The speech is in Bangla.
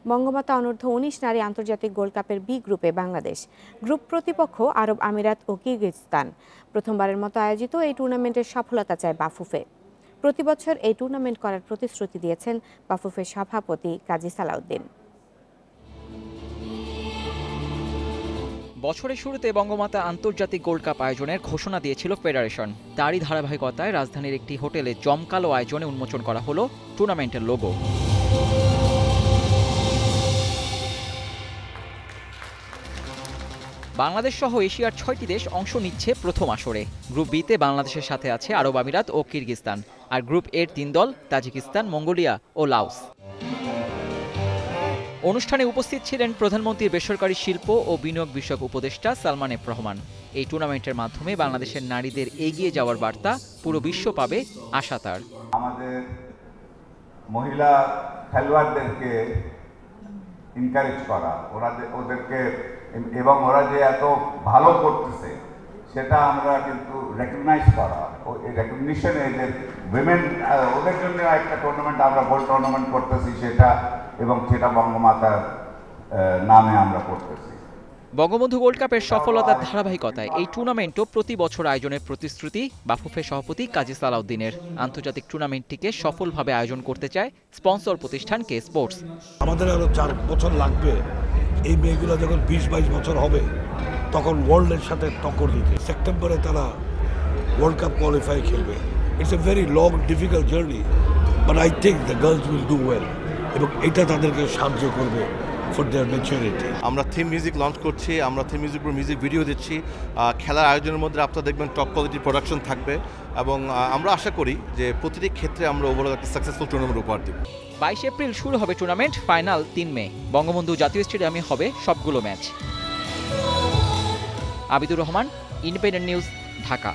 বঙ্গমাতা অনূর্ধ্ব ১৯ নারী আন্তর্জাতিক গোল্ড কাপের বি গ্রুপে বাংলাদেশ। গ্রুপ প্রতিপক্ষ আরব আমিরাত ও কিরগিজস্তান। প্রথমবারের মতো আয়োজিত এই টুর্নামেন্টের সফলতা চায় বাফুফে। প্রতিবছর এই টুর্নামেন্ট করার প্রতিশ্রুতি দিয়েছেন বাফুফের সভাপতি কাজী সালাউদ্দিন। বছরের শুরুতে বঙ্গমাতা আন্তর্জাতিক গোল্ড কাপ আয়োজনের ঘোষণা দিয়েছিল ফেডারেশন। তারই ধারাবাহিকতায় রাজধানীর একটি হোটেলে জমকালো আয়োজনে উন্মোচন করা হলো টুর্নামেন্টের লোগো। বাংলাদেশ সহ এশিয়ার ৬টি দেশ অংশ নিচ্ছে প্রথম আসরে। গ্রুপ বিতে বাংলাদেশের সাথে আছে আরব আমিরাত ও কিরগিজস্তান, আর গ্রুপ এর ৩ দল তাজিকিস্তান, মঙ্গোলিয়া ও লাওস। অনুষ্ঠানে উপস্থিত ছিলেন প্রধানমন্ত্রীর বেসরকারি শিল্প ও বিনিয়োগ বিষয়ক উপদেষ্টা সালমান এফ রহমান। এই টুর্নামেন্টের মাধ্যমে বাংলাদেশের নারীদের এগিয়ে যাওয়ার বার্তা পুরো বিশ্ব পাবে, আশা তার। আমাদের মহিলা খেলোয়াড়দেরকে এনকারেজ করা, ওদেরকে এবং ওরা যে এত ভালো করতেছে সেটা আমরা কিন্তু রেকগনাইজ করা, এই রেকগনিশনে যে উইমেন, ওদের জন্য একটা টুর্নামেন্ট আমরা গোল্ড টুর্নামেন্ট করতেছি সেটা, এবং সেটা বঙ্গমাতার নামে আমরা করতেছি। বঙ্গবন্ধু গোল্ড কাপের সফলতার ধারাবাহিকতায় এই টুর্নামেন্টও প্রতি বছর আয়োজনের প্রতিশ্রুতি বাফুফে সভাপতি কাজী সালাউদ্দিনের। আন্তর্জাতিক টুর্নামেন্টটিকে সফলভাবে আয়োজন করতে চায় স্পন্সর প্রতিষ্ঠান কে স্পোর্টস। আমাদের আরো 4 বছর লাগবে এই মেয়েগুলো যখন 20-22 বছর হবে তখন ওয়ার্ল্ডের সাথে টক্কর দিতে। সেপ্টেম্বরে তারা ওয়ার্ল্ড কাপ কোয়ালিফাই খেলবে। It's a very long difficult journey, but I think the girls will do well, এবং এটা তাদেরকে সাহায্য করবে ফর দেয়ার ম্যাচুরিটি। আমরা থিম মিউজিক লঞ্চ করছি, আমরা থিম মিউজিক উপর মিউজিক ভিডিও দিচ্ছি। খেলার আয়োজনের মধ্যে আপনারা দেখবেন টপ কোয়ালিটির প্রোডাকশন থাকবে, এবং আমরা আশা করি যে প্রতিটি ক্ষেত্রে আমরা ওভারঅল একটা সাকসেসফুল টুর্নামেন্ট উপহার দিব। 22 এপ্রিল শুরু হবে টুর্নামেন্ট, ফাইনাল 3 মে। বঙ্গবন্ধু জাতীয় স্টেডিয়ামে হবে সবগুলো match. Abidur Rahman, independent news, Dhaka.